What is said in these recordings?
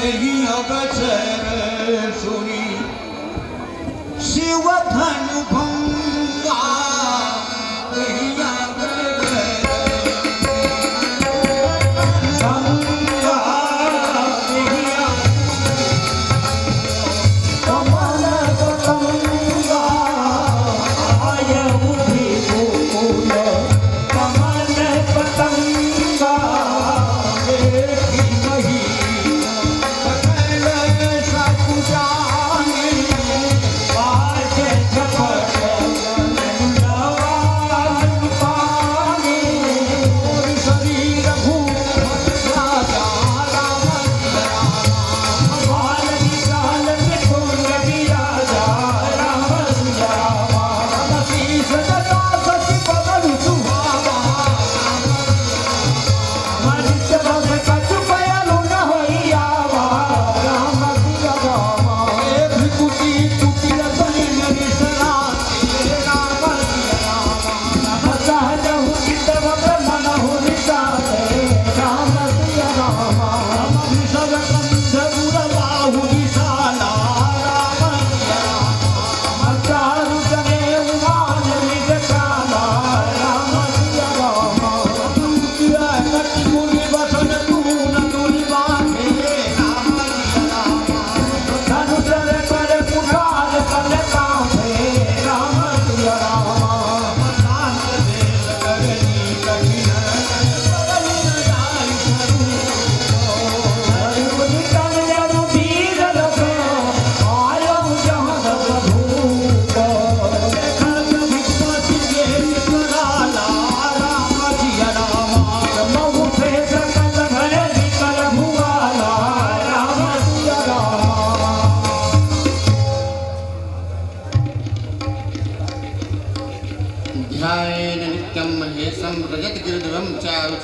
यही अवसर सुनी शिव धनु भंगा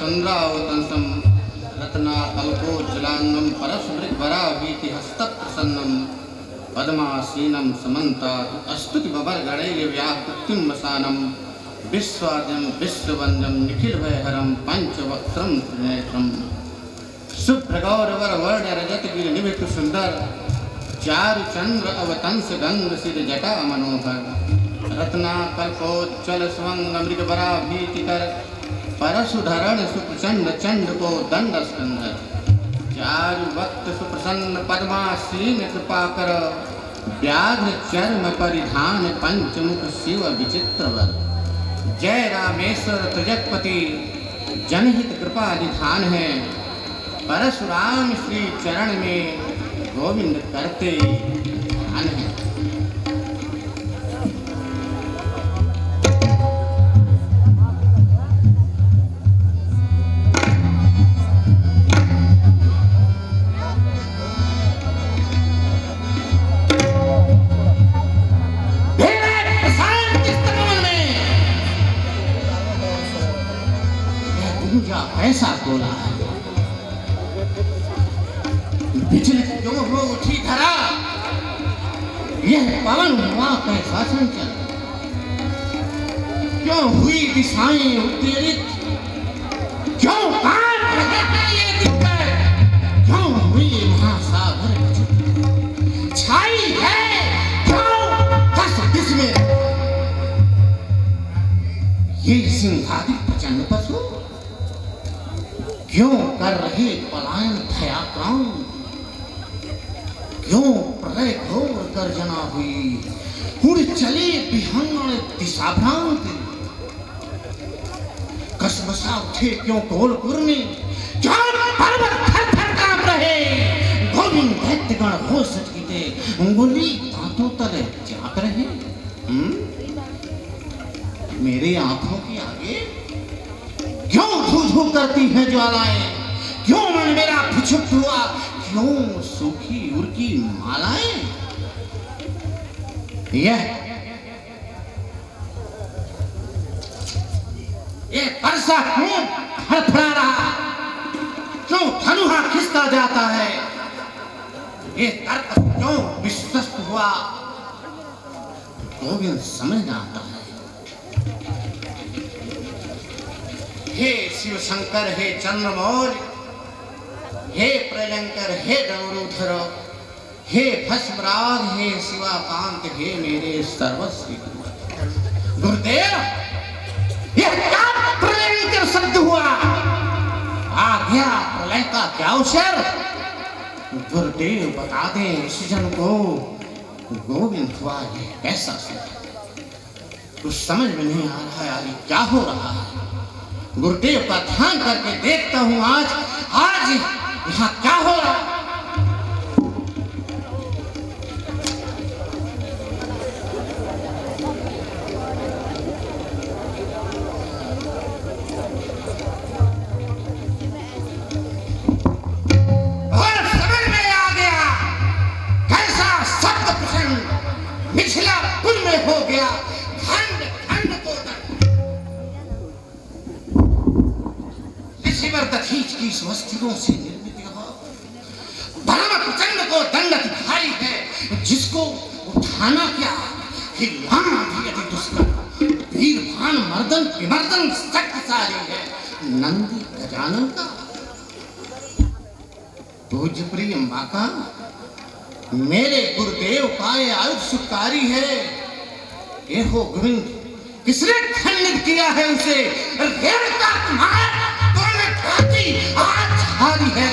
चंद्रावतंसम रत्ना कल्पोज्जलांगम परशुभृग्भराभीति हस्तप्रसन्नम पद्मासीनम समन्ता अस्तुति बबरगणैर् व्याकृतिं वसानम विश्वाद्यम विश्ववंद्यम निखिल भयहरम पंचवक्त्रम त्रिनेत्रम शुभ्रगौरवर वर्ण रजत गिरि निभित सुंदर चारु चंद्र अवतंस गंग सिर जटा मनोहर रत्ना कल्पोज्जल स्वंग मृगभराभीतिकर परशुधरण सुप्रचंड चंड को दंड स्कंधर चारु वक्त सुप्रसन्न पद्मासीन कृपा कर व्याघ्र चर्म परिधान पंचमुख शिव विचित्रवर जय रामेश्वर त्रिजगपति जनहित कृपा निधान है परशुराम श्री चरण में गोविंद करते ध्यान है। ऐसा बोला विचलित क्यों हो उठी धरा यह पवन हुआ कैसा संचल क्यों हुई दिशाएं उत्तेजित क्यों कांप रहे हैं ये दिक्कत क्यों हुई महासागर छाई है क्यों दस दिश में ये सिंहादिक प्रचंड पशु क्यों कर रहे पलायन भयाक्रांत क्यों प्रलय घोर गर्जना हुई उड़ चले विहंगण दिशा भ्रांत कसमसा उठे क्यों गोलपुर में क्या पर्वत थर थर कांप रहे गोविंद दैत्यगण हो सचकिते उंगली दांतों तले जाग रहे मेरे आंखों के आगे क्यों धू करती है ज्वालाएं क्यों मन मेरा फिचुक हुआ क्यों सूखी उर्की मालाएं यह परसा क्यों फड़फड़ा रहा क्यों धनुहा खिसका जाता है ये तर्क क्यों विश्वस्त हुआ गोविंद समझ आता है। हे शिव शंकर हे चंद्रमौल हे प्रलंकर, हे गौरोधर, हे भस्मराज, हे शिवाकांत, हे मेरे सर्वस्वी गुरुदेव, यह क्या प्रलंकर शब्द हुआ? आ गया प्रलय का क्या अवसर? गुरुदेव बता दें इस जन को गोविंद हुआ ये कैसा शब्द? कुछ समझ में नहीं आ रहा है आगे क्या हो रहा है। गुरुदेव का ध्यान करके देखता हूं आज यहाँ क्या हो रहा है। हो गया खंड खंड को ऋषिवर दधीच की स्वस्तियों से निर्मित धर्म प्रचंड को दंडाधिकारी है, जिसको उठाना क्या हिलाना भी अति दुष्कर। वीरभान मर्दन विमर्दन शक्तिशाली है, नंदी गजानन का पूज्य प्रिय माता मेरे गुरुदेव का ये आयुध सुकारी है। ये हो गोविंद, किसने खंडित किया है उसे? रेणुका कुमार आज हारी है।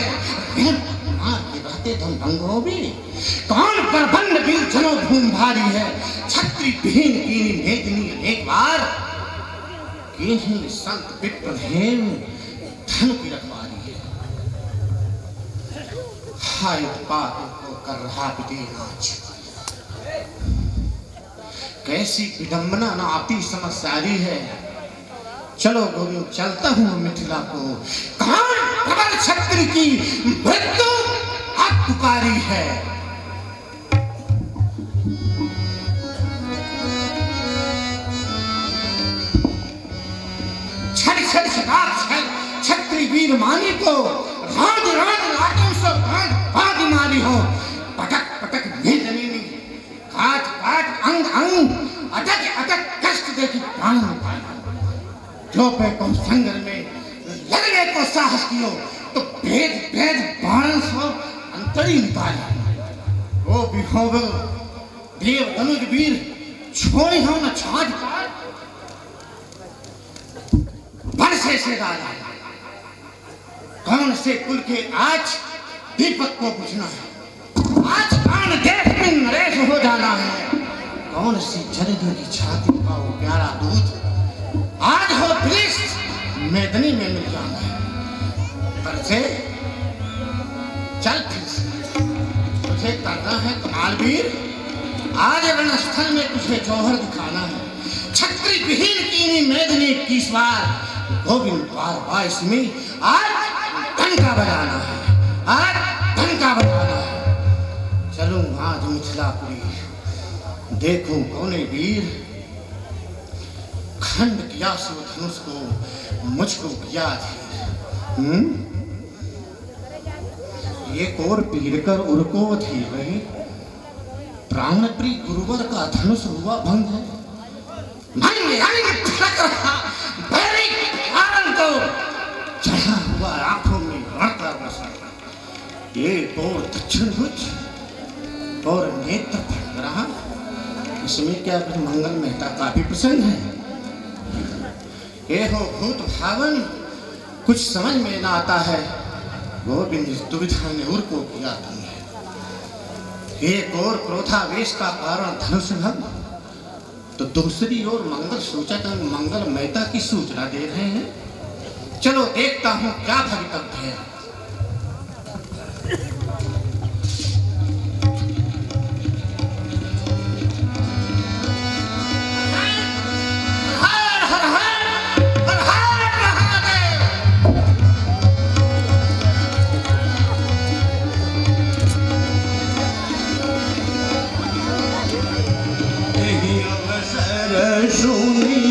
मार के रहते तुम रंगो भी कौन प्रबंध भी जनो धूम भारी है। छत्री विहीन कीनी मेदनी एक बार यही संत विप्रहेम धन की रखवारी है। हाय पाप को कर रहा विदेनाच, कैसी विडंबना ना आती समझ सारी है। चलो गोविंद चलता हूँ मिथिला को, कौन प्रबल छत्री की मृत्यु अब पुकारी है। छड़ छड़ छकार छड़ छत्री वीर मानी को राज राज रातों से बाग मारी हो। पटक पटक मेदनी काट काट अंग अंग अटक अटक कष्ट देखी प्राण निकाला। जो पे को संगर में लड़ने को साहस कियो तो भेद भेद बाण सो अंतरी निकाला। वो बिहोवे देव धनुष वीर छोड़ी हो न छाज बरसे से राजा। कौन से कुल के आज दीपक को पूछना है, आज कौन देश में नरेश हो जाना है। कौन सी जननी की छाती का वो प्यारा दूध आज हो दृष्ट मेदनी में मिल जाना है। पर से चल फिर तुझे करना है कमालवीर, आज रणस्थल में तुझे जौहर दिखाना है। छत्री विहीन कीनी मेदनी की स्वार गोविंद द्वार बाईस में आज डंका बजाना है, आज डंका बजाना है। चलूं आज मिथिलापुरी, देखूं कौने वीर खंड किया शिव धनुष को मुझको किया धीर। एक और पीर कर उनको धीर रही, प्राण प्रिय गुरुवर का धनुष हुआ भंग है। को चढ़ा हुआ आंखों में बढ़ता बसा, एक और दक्षिण भुज और नेत्र फट रहा। इसमें क्या कुछ मंगल मेहता काफी प्रसन्न है। ये हो भूत भावन कुछ समझ में ना आता है। गोविंद दुविधा ने उर को किया तुमने। एक और क्रोधावेश का कारण धनुष भंग, तो दूसरी ओर मंगल सूचक मंगल मेहता की सूचना दे रहे हैं। चलो देखता हूं क्या भवितव्य है। सुनी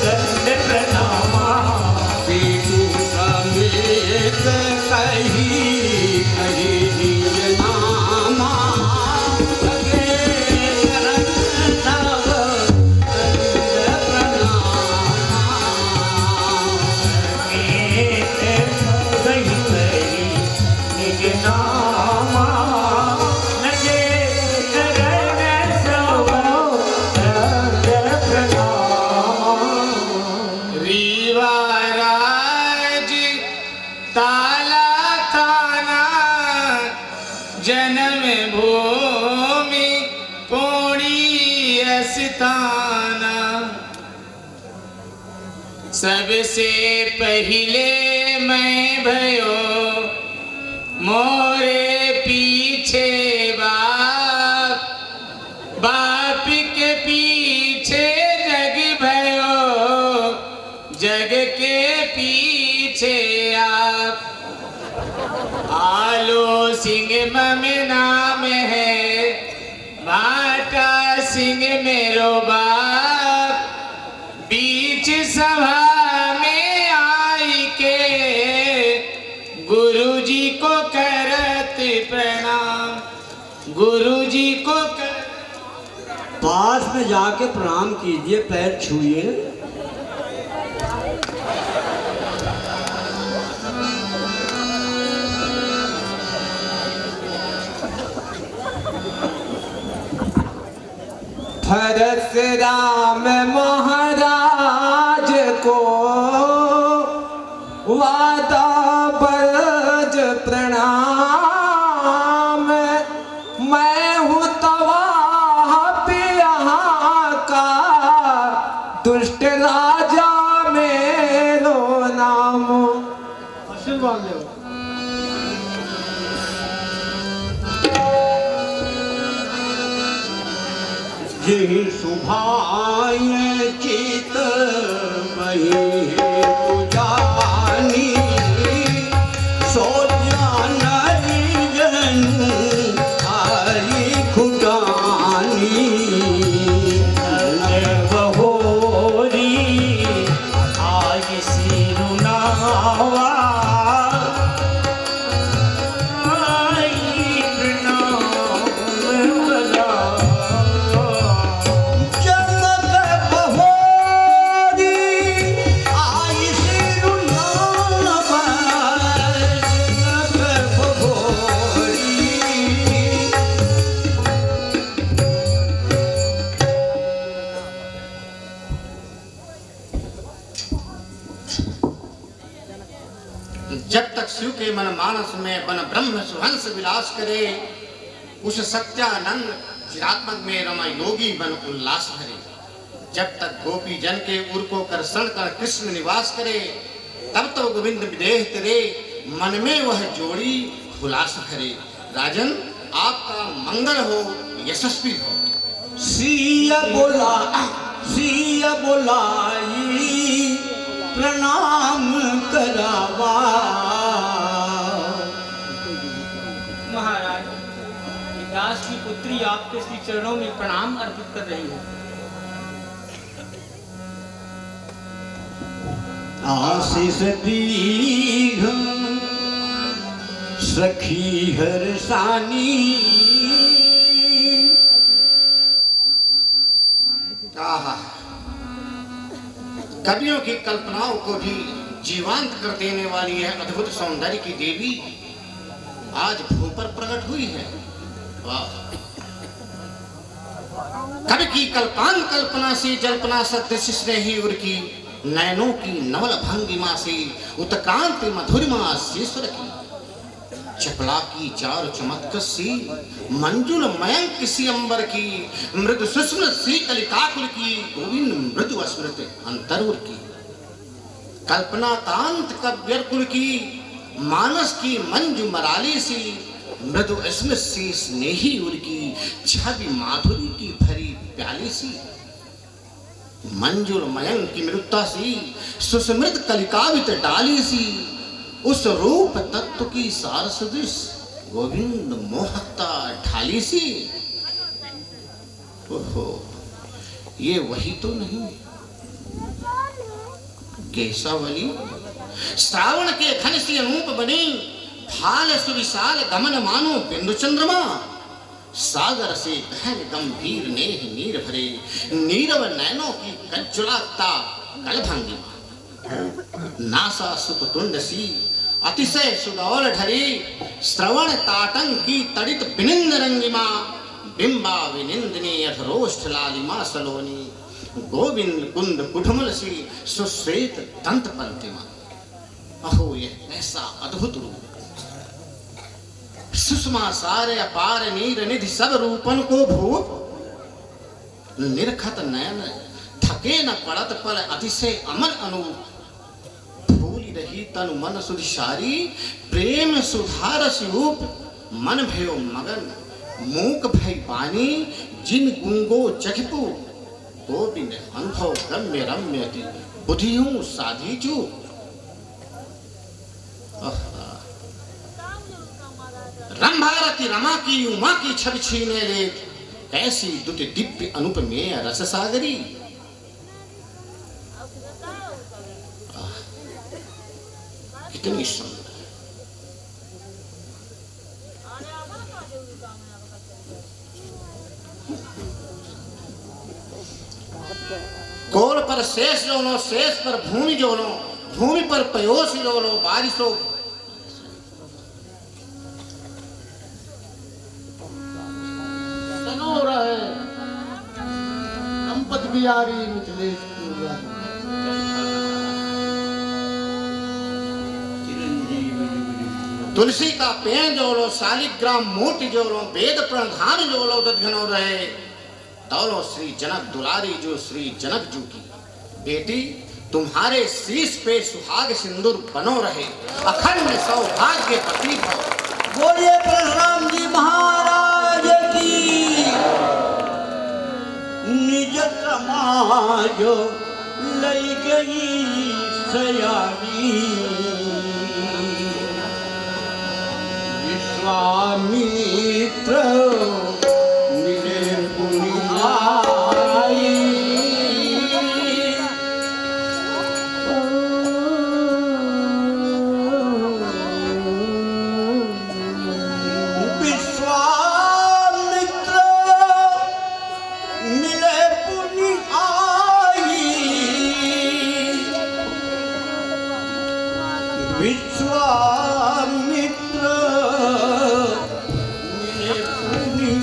दंड प्रणामा पीठू समेत कही कही निज नामा लगे शरण तब दंड प्रणामा गई कही निज नामा लगे शरण सब दंड प्रणामा रीवा राज ताला थाना जन्म भूमि पूरी अस्ताना सबसे पहले मैं भयो मोरे पीछे बाप बाप के पीछे जग भयो जग के पीछे आप आलो सिंह मम नाम है भाटा सिंह मेरो बाप बीच सभा में आई के गुरुजी को करत प्रणाम गुरुजी को कर पास में जाके प्रणाम कीजिए, पैर छूइए। भरत राम महाराज को वादा बरज प्रणाम मैं हूँ तवाह पे यहाँ का दुष्ट राजा मेरो नाम। आशीर्वाद लो। यही सुभाय चित वही पुजानी सो जन आई खुदानी बहोरी आज सिरुनावा आई प्रणाम बला जगत बहोरी आई सिरुनावा जगत बहोरी। जब तक शिव के मन मानस में बन ब्रह्म सुहंस विलास करे उस सत्यानंद चिरात्मक में रमा योगी बन उल्लास भरे। जब तक गोपी जन के उर को कर्षण कर कृष्ण निवास करे तब तो गोविंद विदेह तेरे मन में वह जोड़ी खुलास भरे। राजन आपका मंगल हो यशस्वी हो। सिया बोलाई प्रणाम करावा। महाराज दास की पुत्री आपके श्री चरणों में प्रणाम अर्पित कर रही है। आशीष दीघ सखी हर्षानी। आहा, कवियों की कल्पनाओं को भी जीवांत कर देने वाली है अद्भुत सौंदर्य की देवी आज भू पर प्रकट हुई है। वाह! कवि की कल्पना से जल्पना सदृश स्नेही उर की नयनों की नवल भंगिमा से उत्क्रांति मधुरिमा से सुर की चपला की चार चमत्कार सी मंजुल मयंक सी अंबर की मृदु सुस्म सी कलिकाकुल की गोविंद मृदु अस्मृत अंतरुर की कल्पना कांत कव्यकुल की मानस की मंजु मराली सी मृदु अस्मृत सी स्नेही उर की छवि माधुरी की भरी प्याली सी मंजुल मयंक की मृदुता सी सुस्मृत कलिकावित डाली सी उस रूप तत्व की सार सदृश गोविंद मोहकता ढाली सी। ओहो, ये वही तो नहीं केशवली श्रावण के घन सी अनूप बनी, भाल सुविशाल गमन मानो बिंदु चंद्रमा, सागर से गहन गंभीर नेह नीर भरे, नीरव नैनों की कज्जुलाता गलभंगिमा, नासा सुकुतुंड सी अतिशय सुडौल ढरी, श्रवण ताटंकी तड़ित बिनिंद रंगिमा, बिंबा विनिंदनी अधरोष्ठ लालिमा सलोनी, गोविंद कुंद कुठमल सी सुश्वेत दंत पंतिमा। अहो यह ऐसा अद्भुत रूप, सुषमा सारे अपार नीर निधि सब रूपन को भूप, निरखत नयन थके न पड़त पल अतिशय अमन अनूप, भूली रही तनु मन सुधिशारी, प्रेम सुधारस रूप, मन भयो मगन मूक भय पानी, जिन गुंगो चखपू, गोविंद अनुभव गम्य रम्यति, बुधियों साधी चूप। रंभारती रमा की उमा की छवि छीने ले, कैसी दुति दिव्य अनुपमेय रस सागरी, कितनी सुंदर। कोल पर शेष जोनो, शेष पर भूमि जोनो, भूमि पर पयोसी जोनो, बारिशो संपत बिहारी मिथिलेश तुलसी का पेड़ जोड़ो, शालिग्राम मोती जोड़ो, वेद प्रणधान जोड़ो, दधनो रहे, दौलो श्री जनक दुलारी जो श्री जनक जू की बेटी, तुम्हारे शीश पे सुहाग सिंदूर बनो रहे, अखंड सौभाग्य पति भव। बोलिए परशुराम जी महाराज की। निज समाज लई गई सयानी, विश्वामित्र मिले पुनिहाई, विश्वामित्र मिले पुनिहाई, विश्वामित्र मिले पुनिहाई।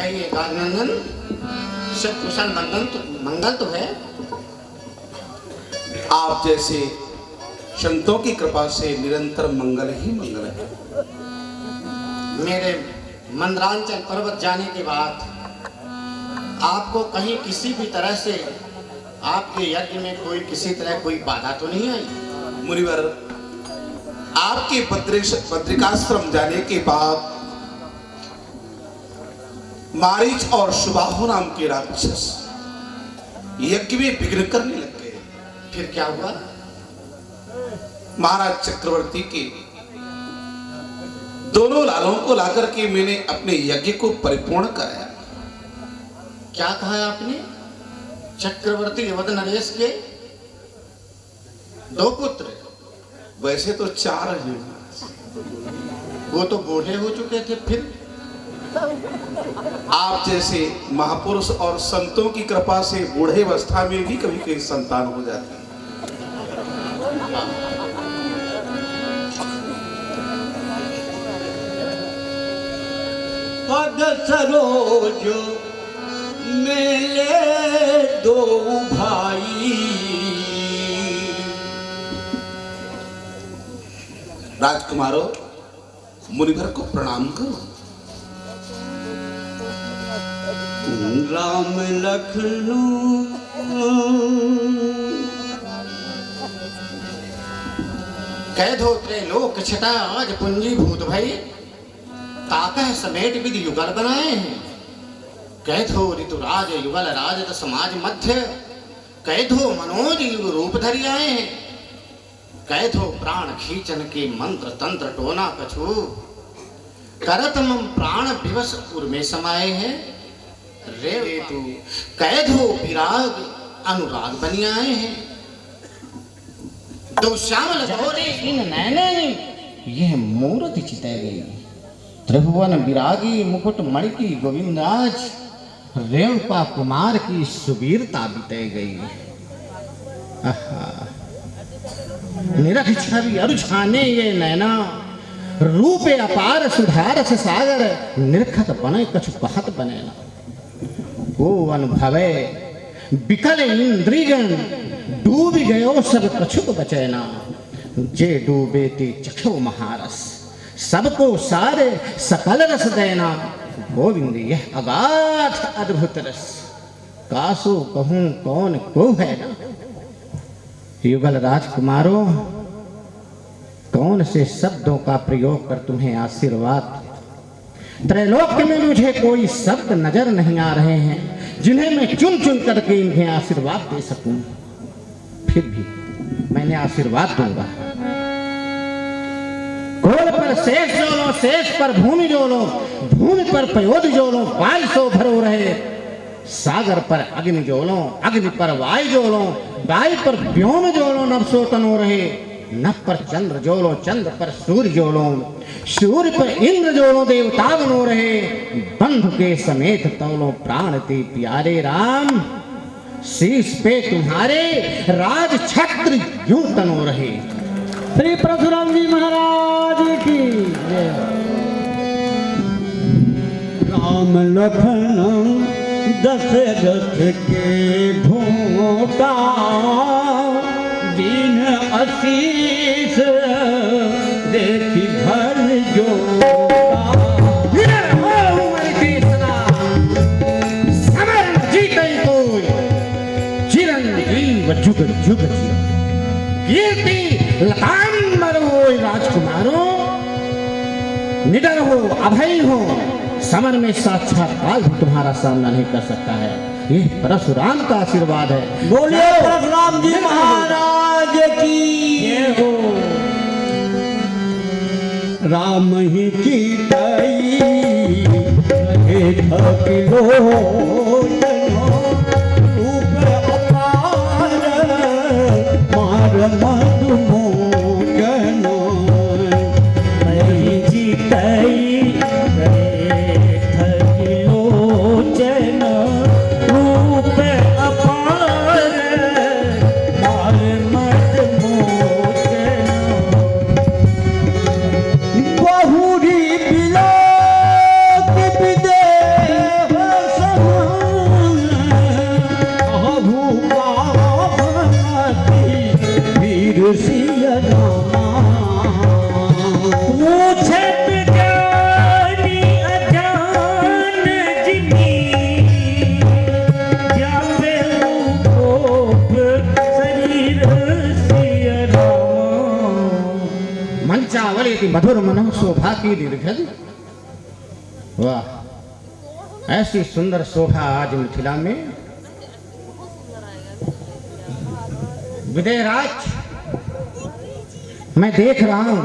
ये कागनंदन सब कुशल मंगल तो है। आप जैसे संतों की कृपा से निरंतर मंगल ही मंगल है। मेरे मंदरांचल पर्वत जाने के बाद आपको कहीं किसी भी तरह से आपके यज्ञ में कोई किसी तरह कोई बाधा तो नहीं आई? मुनिवर, आपके बद्रिकाश्रम जाने के बाद मारीच और सुबाहु नाम के राक्षस यज्ञ में विघ्न करने लग गए। फिर क्या हुआ? महाराज चक्रवर्ती के दोनों लालों को लाकर के मैंने अपने यज्ञ को परिपूर्ण कराया। क्या कहा आपने? चक्रवर्ती यवद नरेश के 2 पुत्र? वैसे तो 4 हैं। वो तो बूढ़े हो चुके थे। फिर आप जैसे महापुरुष और संतों की कृपा से बूढ़े अवस्था में भी कभी कभी संतान हो जाती है। पद सरोज मेले 2 भाई, राजकुमारों, मुनिवर को प्रणाम करो। राम लखन कैद होत्रे लोक छटा आज पूंजी भूत भई, ताकह समेट विधि युगल बनाए हैं। कैद हो ऋतुराज युगल राजत समाज मध्य, कैद हो मनोज युग रूप धरि आए हैं। कैथो प्राण खींचन के मंत्र तंत्र टोना कछु, करत मम प्राण विवश उर में समाये हैं। रे तू कैथो विराग अनुराग बनी आए हैं। तो श्यामल भोरे इन नैने यह मूर्ति चिताई गई। त्रिभुवन विरागी मुकुट मणि की गोविंदराज, रेणुका कुमार की सुवीरता बिताई गई। निरख छवि अरुझाने ये नैना, रूपे अपार सुधारस सागर, निरखत बने कछु कहत बने ना। वो अनुभवे बिकल इंद्रियगण, डूब गयो सब कछुक बचे ना। जे डूबे ते चक्षु महारस, सबको सारे सकल रस देना। गोविंद यह अगाध अद्भुत रस, कासु कहूं कौन को है ना। युगल राजकुमारों, कौन से शब्दों का प्रयोग कर तुम्हें आशीर्वाद। त्रैलोक्य में मुझे कोई शब्द नजर नहीं आ रहे हैं जिन्हें मैं चुन चुन करके इन्हें आशीर्वाद दे सकूं। फिर भी मैंने आशीर्वाद दूंगा। कोल पर शेष जोलो, शेष पर भूमि जोलो, भूमि पर पयोधि जोलो, बारिशों भरो रहे। सागर पर अग्नि जोलो, अग्नि पर वायु जोलो, वायु पर व्योम जोलो, नभसो तनो रहे। नभ पर चंद्र जोलो, चंद्र पर सूर्य जोलो, सूर्य पर इंद्र जोलो, देवता बनो रहे। बंधु के समेत तौलो, प्राण ते प्यारे राम। शीश पे तुम्हारे राज छत्र यूं तनो रहे। श्री परशुराम जी महाराज की जय। राम लखन दशरथ के भोटा, दीन आशीष देखी भर जोता। चिरंजीव जुग जुग जी, कीर्ति लताम मरो राजकुमारों। निडर हो, अभय हो, समर में साक्षात काल भी तुम्हारा सामना नहीं कर सकता है। यह परशुराम का आशीर्वाद है। बोलिए परशुराम जी महाराज की जय हो। राम ही चिताई रहे थकिलो जनो, रूप अपार मार मधुमो जनो। मैं चिताई रहे थकिलो जनो, रूप अपार मार मधुमो जनो। बहुरी बिलात विदेह समान, अहु पावती वीर सिया रामा। पूछे बिजानी अजान जिनी, जापे कोप शरीर सिया रामा। मंचावली की मधुर मनोह शोभा की निर्घल। वाह, ऐसी सुंदर शोभा आज मिथिला में। विदेहराज, मैं देख रहा हूं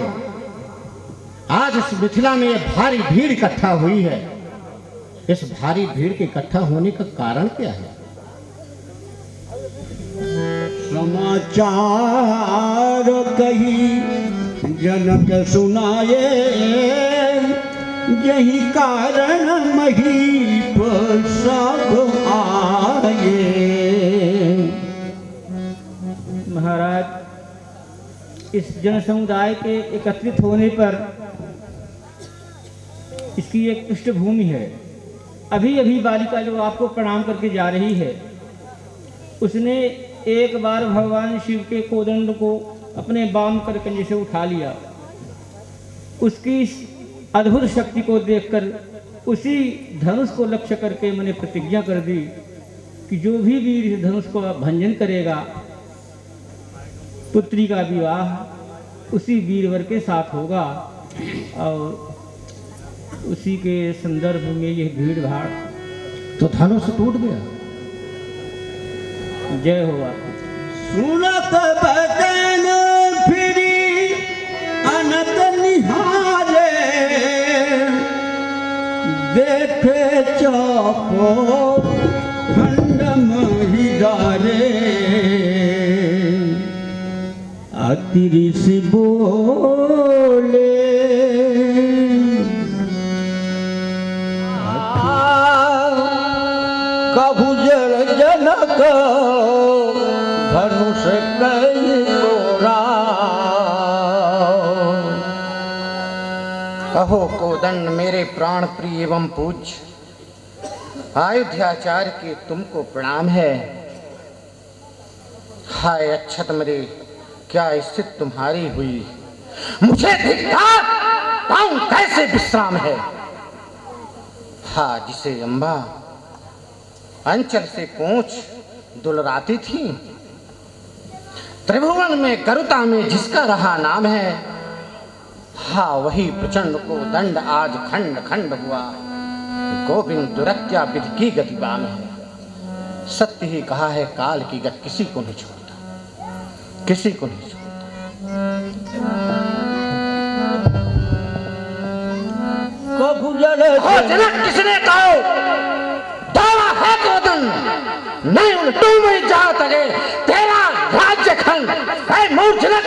आज इस मिथिला में यह भारी भीड़ इकट्ठा हुई है। इस भारी भीड़ के इकट्ठा होने का कारण क्या है? समाचार कही जनक सुनाए, यही कारण महीप सब आए। महाराज, इस जन समुदाय के एकत्रित होने पर इसकी एक पृष्ठभूमि है। अभी अभी बालिका जो आपको प्रणाम करके जा रही है, उसने एक बार भगवान शिव के कोदंड को अपने वाम करकंजे से उठा लिया। उसकी इस अद्भुत शक्ति को देखकर उसी धनुष को लक्ष्य करके मैंने प्रतिज्ञा कर दी कि जो भी वीर इस धनुष को भंजन करेगा, पुत्री का विवाह उसी वीरवर के साथ होगा। और उसी के संदर्भ में यह भीड़ भाड़। तो धनुष टूट गया। जय हो आप। सुनत बचन फिर बोले कभु जल जनक धनुष कई तोरा। अहो कोदंड मेरे प्राण प्रिय एवं पूज्य अयोध्याचार्य के तुमको प्रणाम है। हाय अच्छत मरे, क्या स्थिति तुम्हारी हुई, मुझे धिक्कार, पाऊं कैसे विश्राम है। हा जिसे अम्बा अंचल से पूंछ दुलराती थी, त्रिभुवन में गरुता में जिसका रहा नाम है, हा वही प्रचंड को दंड आज खंड खंड हुआ। गोविंद दुरत्या विधि की गति बाम है। सत्य ही कहा है काल की गति किसी को नहीं छोड़ता, किसी को नहीं छोड़ता। कभु जल जनक किसने कहो दावा है कोदन, नहीं उल्टू में जा तले तेरा राज्य खंड है। मूर्छनक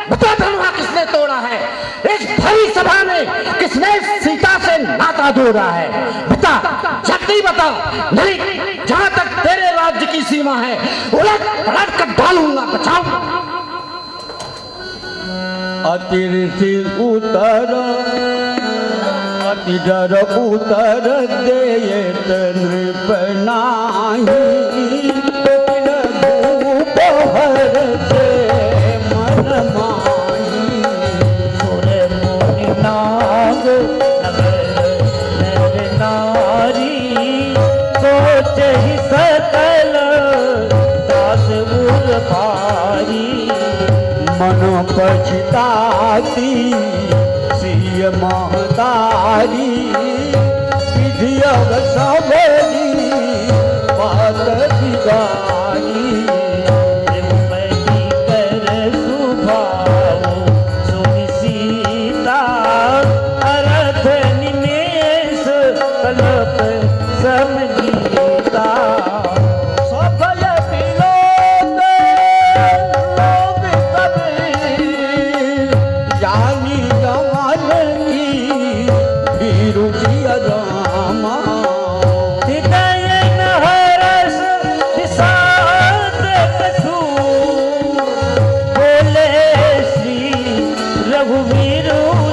बता धनुहा किसने तोड़ा है, इस भरी सभा में किसने सीता से नाता जोड़ा है। बता जल्दी बता, नहीं जहां तक तेरे राज्य की सीमा है उलट पलट कर डालूंगा। बचाओ। अतिरिथि उतर अति डर उतर देत नृप नाही, भूप हर से मन माही। सुर मुनि नाग नर नारी, सोच ही सकल दास उर भारी। मन पछताती सिय महतारी, विधि अब सबरी बात बिगारी। कर सुभाव सुनि सीता, अरथ निमेष कल्प समगीता। सफल विलोक लोक कबीर, जानी जमन की विरुचि रामा। हृदय न हरस विषाद कछु, बोले श्री रघुवीर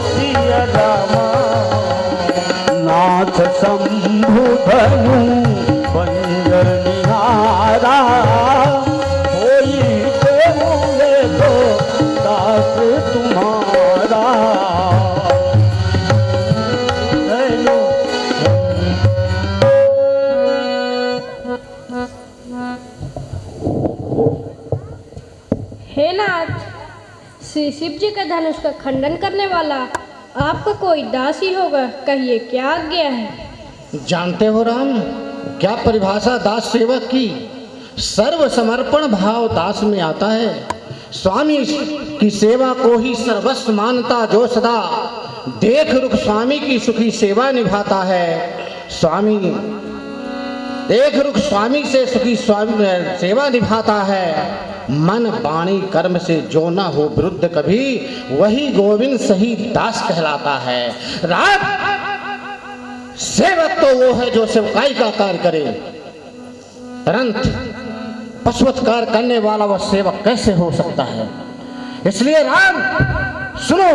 सिया रामा। नाथ शंभु धनु बंजर निहारा, होई देहुले को दास तुम्हारा। हे नाथ, श्री शिव जी के धनुष का खंडन करने वाला आपका कोई दास ही होगा, कहिए क्या आज्ञा है। जानते हो राम, क्या परिभाषा दास सेवक की। सर्व समर्पण भाव दास में आता है। स्वामी की सेवा को ही सर्वस्व मानता जो सदा देख रुख स्वामी की सुखी सेवा निभाता है। स्वामी देख रुख स्वामी से सुखी स्वामी सेवा निभाता है। मन वाणी कर्म से जो न हो विरुद्ध कभी, वही गोविंद सही दास कहलाता है। रात सेवक तो वो है जो सेवकाई का कार्य करे, परंतु पशुवत्कार करने वाला वह सेवक कैसे हो सकता है। इसलिए राम सुनो,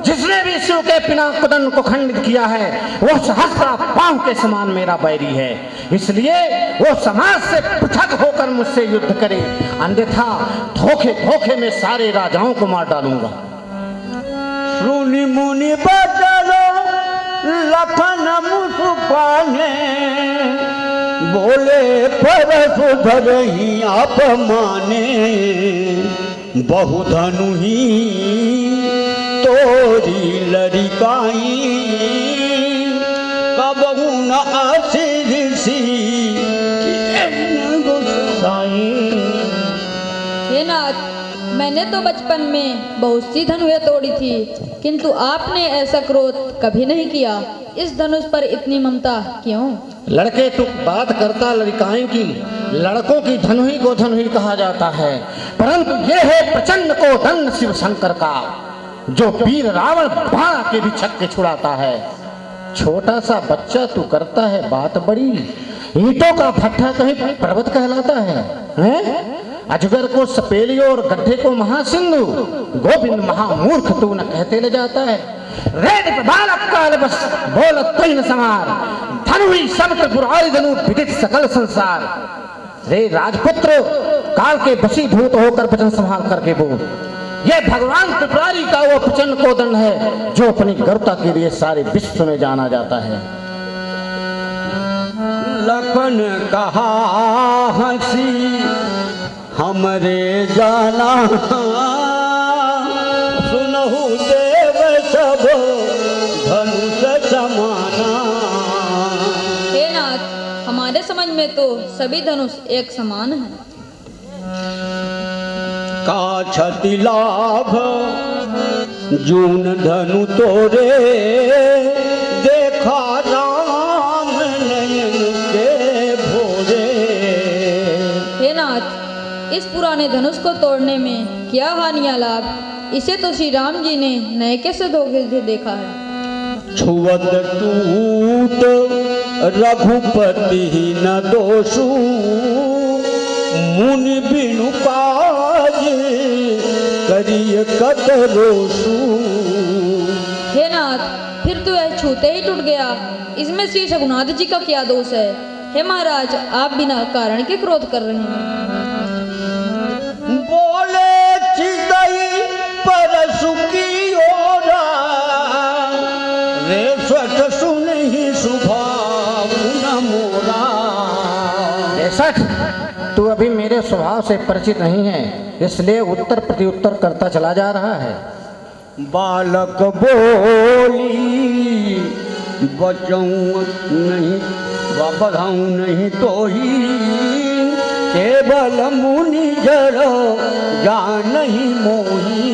जिसने भी शिव के पिनाकदन को खंडित किया है वह सहस्रा पांव के समान मेरा बैरी है। इसलिए वो समाज से पृथक होकर मुझसे युद्ध करे, अन्यथा धोखे धोखे में सारे राजाओं को मार डालूंगा। सुनि मुनि बचलो लखन मुसुकाने, बोले परसु धरही आप माने। बहुधनु ही तोरी लड़िकाई, कबहू न आसिर सी हे नाथ, मैंने तो बचपन में बहुत सी धनुएं तोड़ी थी, किंतु आपने ऐसा क्रोध कभी नहीं किया। इस धनुष पर इतनी ममता क्यों? लड़के टुक बात करता लड़काएं की, लड़कों की धनुही को धनुही कहा जाता है, परंतु ये है प्रचंड को दंड शिव शंकर का। जो वीर रावण बाण के भी छक्के छुड़ाता है। छोटा सा बच्चा तू करता है बात बड़ी, ईंटों का भट्ठा कहीं पर्वत कहलाता है, हैं? अजगर को सपेली और गड्ढे को महासिंधु, गोविंद महामूर्ख तू न कहते ले जाता है। रेत बालक काल बस बोलत कोई न समार, धनु ही सबत पुरारी धनु विदित सकल संसार। रे राजपुत्र काल के वशीभूत होकर वचन संभाल करके बोल। ये भगवान त्रिपुरारी का वो प्रचंड कोदंड है जो अपनी गरुड़ता के लिए सारे विश्व में जाना जाता है। लखन कहा हंसी हमरे जाना, सुनहु देव सब धनुष समाना। हे नाथ, हमारे समझ में तो सभी धनुष एक समान हैं। का क्षति लाभ जून धनु तोरे, देखा राम नयन के भोरे। हे नाथ, इस पुराने धनुष को तोड़ने में क्या हानियां लाभ, इसे तो श्री राम जी ने नए कैसे धोखे से देखा है। छुवत टूट रघुपति न दोषु, मुनि बिनु काज करिय कतरोसु। हे नाथ, फिर तो यह छूते ही टूट गया, इसमें श्री रघुनाथ जी का क्या दोष है। हे महाराज, आप बिना कारण के क्रोध कर रहे हैं। बोले चिदई परसु की ओरा, रे सठ सुनहि सुभाव न मोरा। बेशक तू अभी मेरे स्वभाव से परिचित नहीं है, इसलिए उत्तर प्रत्युत्तर करता चला जा रहा है। बालक बोली बचाऊं नहीं बधाऊं नहीं तो ही, केवल मुनि जड़ जान नहीं मोही।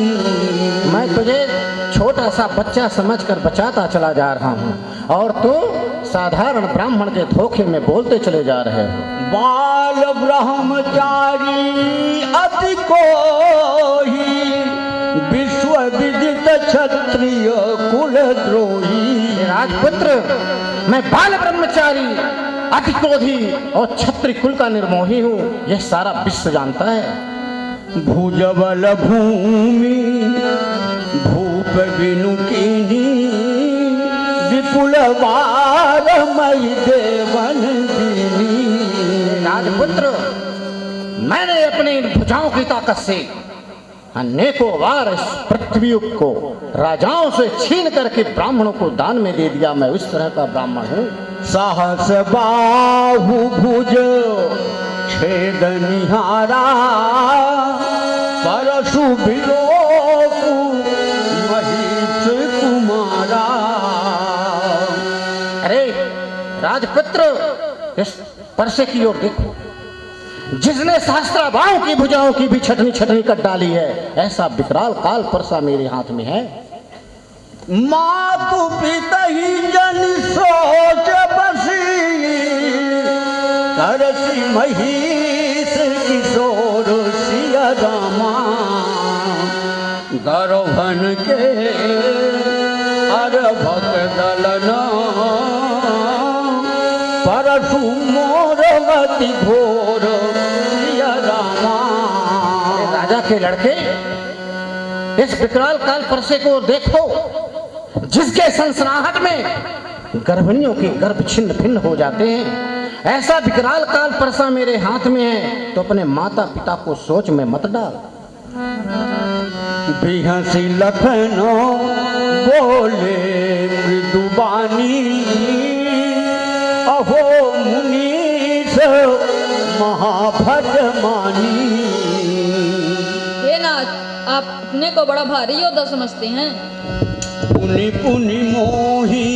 मैं तुझे छोटा सा बच्चा समझकर बचाता चला जा रहा हूँ और तू साधारण ब्राह्मण के धोखे में बोलते चले जा रहे हो। बाल ब्रह्मचारी अति कोही, विश्व विदित क्षत्रिय कुल द्रोही। राजपुत्र, मैं बाल ब्रह्मचारी अति क्रोधी और क्षत्रिय कुल का निर्मोही हूँ, यह सारा विश्व जानता है। भुजबल भूमि भूप बिनु कीनी, विपुल वारमयी देवन दीनी। राजपुत्र, मैंने अपनी भुजाओं की ताकत से अनेकों बार इस पृथ्वी को राजाओं से छीन करके ब्राह्मणों को दान में दे दिया। मैं उस तरह का ब्राह्मण हूँ। सहस बाहु भुज छेद निहारा, परशु विलोकु महिष कुमारा। अरे राजपुत्र, इस परसे की ओर देखो, जिसने सहस्त्राबाहु की भुजाओं की भी छटनी छटनी कर डाली है, ऐसा विकराल काल परसा मेरे हाथ में है। मातु पितहि जन सोच बसी, करसी महिष किशोर सिया रामा। गर्भन के अरभक दलना, परशु मोरवती घोर सिया रामा। राजा के लड़के, इस विकराल काल परसे को देखो, जिसके सनसनाहट में गर्भिणियों के गर्भ छिन्न भिन्न हो जाते हैं। ऐसा विकराल काल परसा मेरे हाथ में है, तो अपने माता पिता को सोच में मत डाल। बिहसी लखनो बोले मृदुबानी, अहो मुनीश महाभजमानी। हे नाथ, आप अपने को बड़ा भारी योद्धा समझते हैं। पुनि पुनि मोही,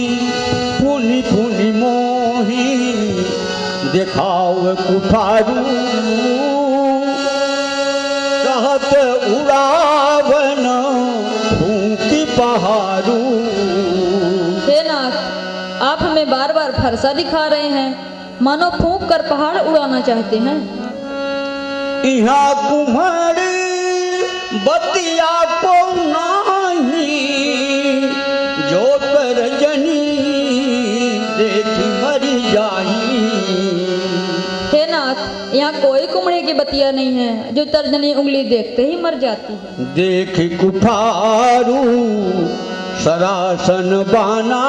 पुनि पुनि मोही, दिखाओ कुठारू, कहत उड़ावन फूंकी पहाड़ू। हे नाथ, आप हमें बार बार फरसा दिखा रहे हैं, मानो फूंक कर पहाड़ उड़ाना चाहते हैं। यहाँ कुम्हारी बतिया को नाही, की बतिया नहीं है जो तर्जनी उंगली देखते ही मर जाती है। देख कुठारू सरासन बाना,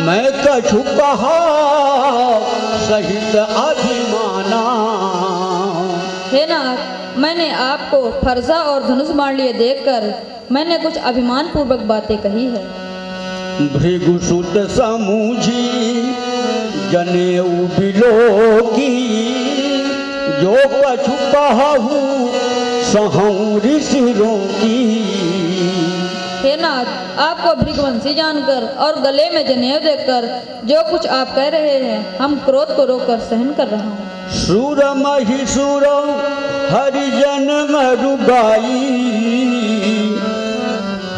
मैं कछु कहा सहित अभिमाना। हे नाथ, मैंने आपको फरसा और धनुष बाण लिए देखकर मैंने कुछ अभिमान पूर्वक बातें कही है। भृगुसुत समूझी जनेऊ बिलोकी, जो कछु कहूँ सहूँ ऋषियों की। हे नाथ, आपको भृगुवंशी जानकर और गले में जनेऊ देखकर जो कुछ आप कह रहे हैं हम क्रोध को रोककर सहन कर रहा हूँ। सुर महिषुर हरिजन मरुगाई,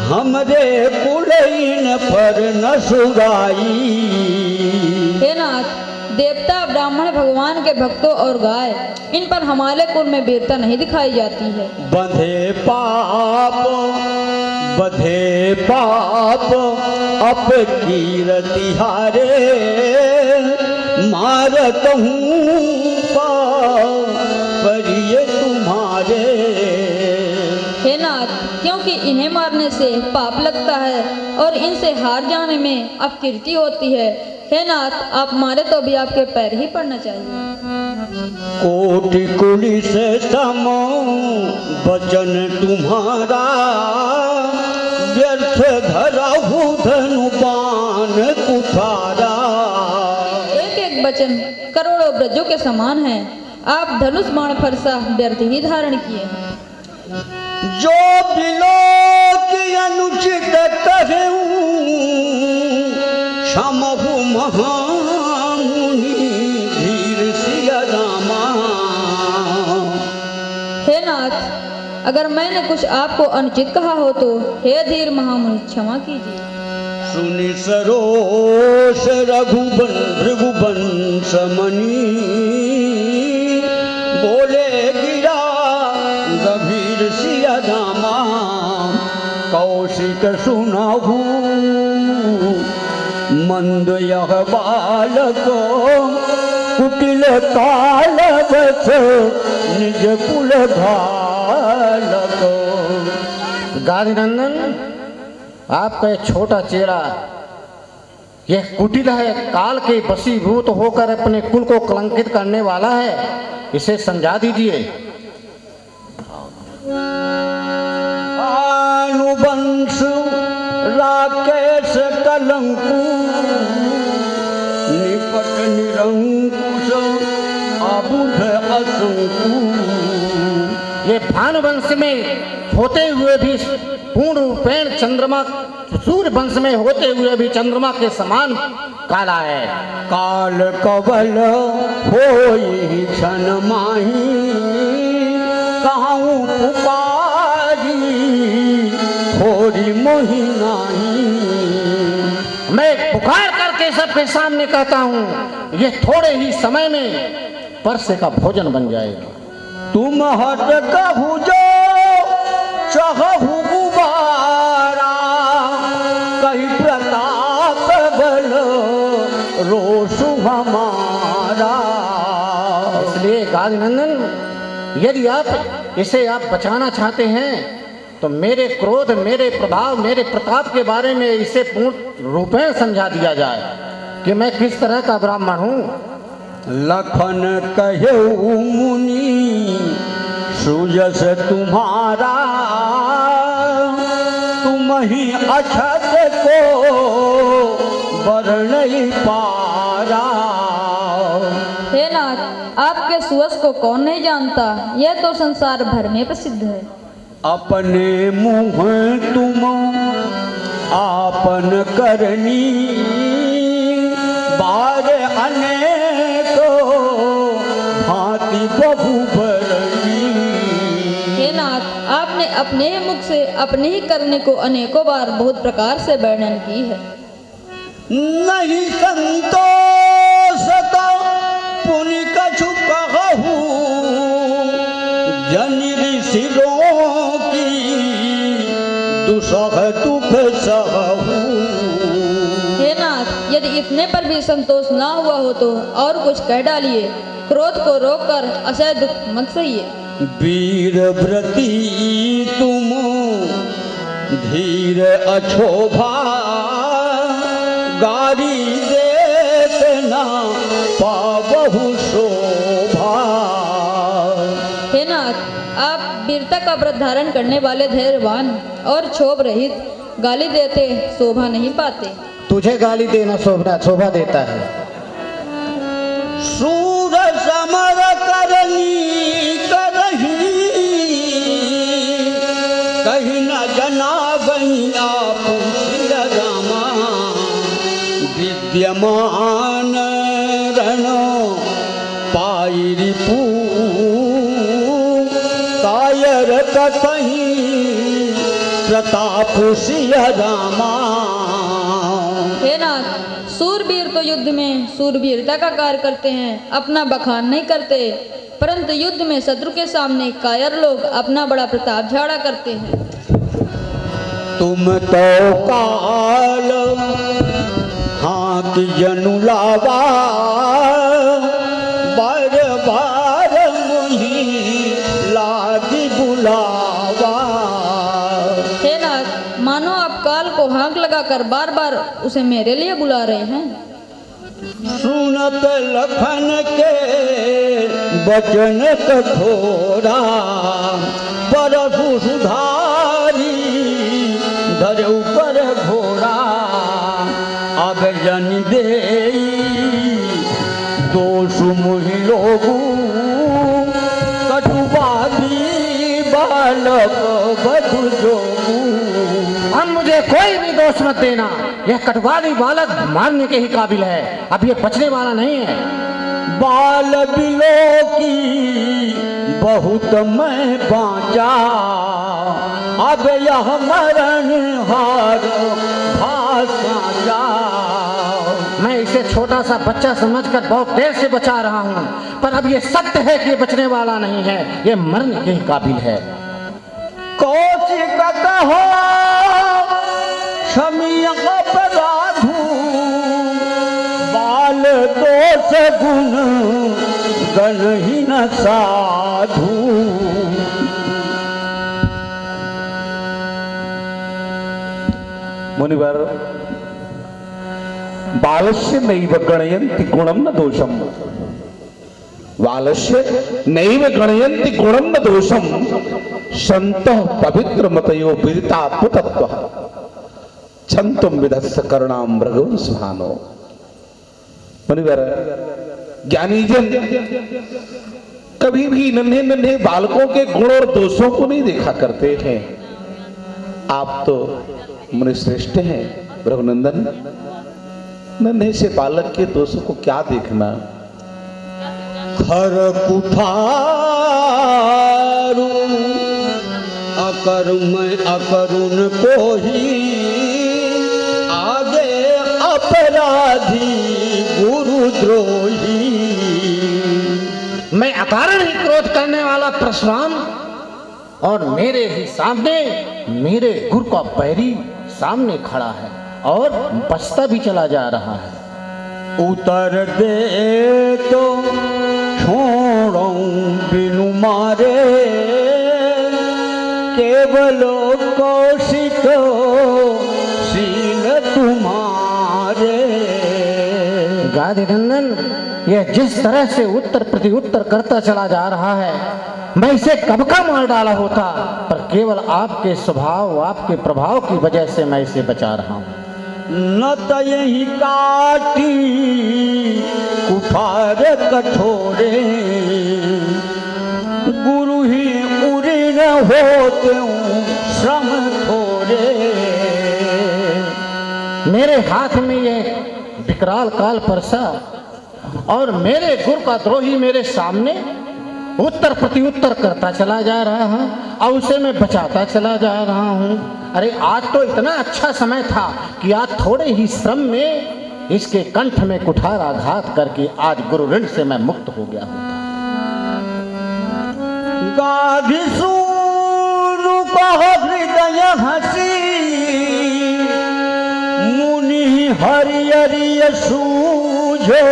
हमरे कुलैन पर न सुराई। हे नाथ, देवता ब्राह्मण भगवान के भक्तों और गाय, इन पर हमारे कुल में वीरता नहीं दिखाई जाती है। बंधे पाप अप कीरति हारे, मारत हूँ परिये तुम्हारे। हे नाथ, क्योंकि इन्हें मारने से पाप लगता है और इनसे हार जाने में अपकीर्ति होती है। हे नाथ, आप मारे तो भी आपके पैर ही पड़ना चाहिए। कोटि कुली से समो वचन तुम्हारा, व्यर्थ धराहु धनु बाण कुठारा। एक एक वचन करोड़ों ब्रजों के समान है। आप धनुष बाण फरसा व्यर्थ ही धारण किए हैं। जो बिलो की अनुचित कहूँ, क्षमहु महामुनि धीर सिया रामा। हे नाथ, अगर मैंने कुछ आपको अनुचित कहा हो तो हे धीर महामुनि क्षमा कीजिए। सुनि सरोष भृगुवंश मणि, बोले गिरा गंभीर सिया रामा। कौशिक सुनाहु मंद यह बालक, कुटिल काल बस निज कुल घालक। गादिनंदन, आपका एक छोटा चेला यह कुटिल है, काल के वशीभूत होकर अपने कुल को कलंकित करने वाला है, इसे समझा दीजिए। अनुवंश राकेश कलंकु, निपट निरंकुश अबुध असंकु। ये भानुवंश में होते हुए भी पूर्ण रूपेण चंद्रमा, सूर्य वंश में होते हुए भी चंद्रमा के समान काला है। काल कवल होई क्षण माही, कहूँ पुकारी होरी मोहि नाही। मैं पुकार करके सबके सामने कहता हूँ, ये थोड़े ही समय में परसे का भोजन बन जाएगा। तुम हट कहू जो चहु गुबारा, कही प्रताप बल रोषु हमारा। इसलिए गादिनंदन, यदि आप इसे आप बचाना चाहते हैं तो मेरे क्रोध, मेरे प्रभाव, मेरे प्रताप के बारे में इसे पूर्ण रूपेण समझा दिया जाए कि मैं किस तरह का ब्राह्मण हूँ। लखन कहु मुनि सुजस तुम्हारा, तुम ही अछत को बरनई पारा। हे नाथ, आपके सुयश को कौन नहीं जानता, यह तो संसार भर में प्रसिद्ध है। अपने मुँह तुम आपन करनी, बार अनेक भांति बहु बरनी। हे नाथ, आपने अपने ही मुख से अपने ही करने को अनेकों बार बहुत प्रकार से वर्णन की है। नहीं संतोष तो पुनि कछु कहूँ, जनि ऋषियों की दुसह दुख सहू। हे नाथ, यदि इतने पर भी संतोष ना हुआ हो तो और कुछ कह डालिए, क्रोध को रोककर असह्य दुख मत सहिए। वीर व्रती तुम धीर अछोभा, गारी देते ना पाबहु शोभा। हे नाथ, आप वीरता का व्रत धारण करने वाले धैर्यवान और क्षोभ रहित गाली देते शोभा नहीं पाते। तुझे गाली देना शोभा देता है। सूर समर करनी करही, कहीं न जना गई आप सिर रामा। विद्यमान रण पाई रिपू, कायर कतही प्रताप सिंह रामा। हे नाथ, सूरवीर तो युद्ध में सूरवीरता का कार्य करते हैं, अपना बखान नहीं करते, परंतु युद्ध में शत्रु के सामने कायर लोग अपना बड़ा प्रताप झाड़ा करते हैं। तुम तो काल हाथ जनु लावा, बार बार मुही लागी बुलावा। हे नाथ, मानो आप काल को हाँक लगाकर बार बार उसे मेरे लिए बुला रहे हैं। सुनत लखन के बचन कठोरा, बरसु सुधारी धरऊ पर घोड़ा। अब जन दे दोष मुहि लोगू, कटुवादी बालक बधु जोगू। अब मुझे कोई भी दोष मत देना, यह कटवाली बालक मारने के ही काबिल है, अब ये बचने वाला नहीं है। बाल बिलो की बहुत मैं बाँचा, अब यह मरण हार भाषा जा। मैं इसे छोटा सा बच्चा समझकर बहुत देर से बचा रहा हूँ, पर अब ये सत्य है कि ये बचने वाला नहीं है, ये मरने के ही काबिल है। कौशिक कहो क्षमिय अपराधु, बाल दोष गुण गणहीन साधु। मुनिवर, बालस्य नैव गणयन्ति गुणं न दोषम। बालस्य नैव गणयन्ति गुणं न दोषम, संतः पवित्र मतयो विदिता पुतत्व। छंतुम विधस्य करुणाम भृगुं सुहानो। मुनिवर, ज्ञानी जन कभी भी नन्हे नन्हे बालकों के गुण और दोषों को नहीं देखा करते हैं। आप तो मुनि श्रेष्ठ हैं रघुनंदन, नन्हे से बालक के दोषों को क्या देखना। खर कुठारू अकर्म अकरुण को ही, आगे अपराधी गुरुद्रोही। मैं अकारण ही क्रोध करने वाला परशुराम, और मेरे ही सामने मेरे गुरु का पैरी सामने खड़ा है और बचता भी चला जा रहा है। उतर दे तो छोड़ो बिनु मारे, केवल कौशिक शील तुम्हारे। गादिनंदन, यह जिस तरह से उत्तर प्रति उत्तर करता चला जा रहा है, मैं इसे कब का मार डाला होता, पर केवल आपके स्वभाव आपके प्रभाव की वजह से मैं इसे बचा रहा हूँ। न तो यही काटी कुठार कठोरे, गुरु ही उरी न होते श्रम थोड़े। मेरे हाथ में ये विकराल काल परसा और मेरे गुरु का द्रोही मेरे सामने उत्तर प्रति उत्तर करता चला जा रहा है और उसे मैं बचाता चला जा रहा हूँ। अरे आज तो इतना अच्छा समय था कि आज थोड़े ही श्रम में इसके कंठ में कुठार आघात करके आज गुरु ऋण से मैं मुक्त हो गया होता। गाधी सूनु कह हृदय हसी, मुनि हरिहरिय सूझो।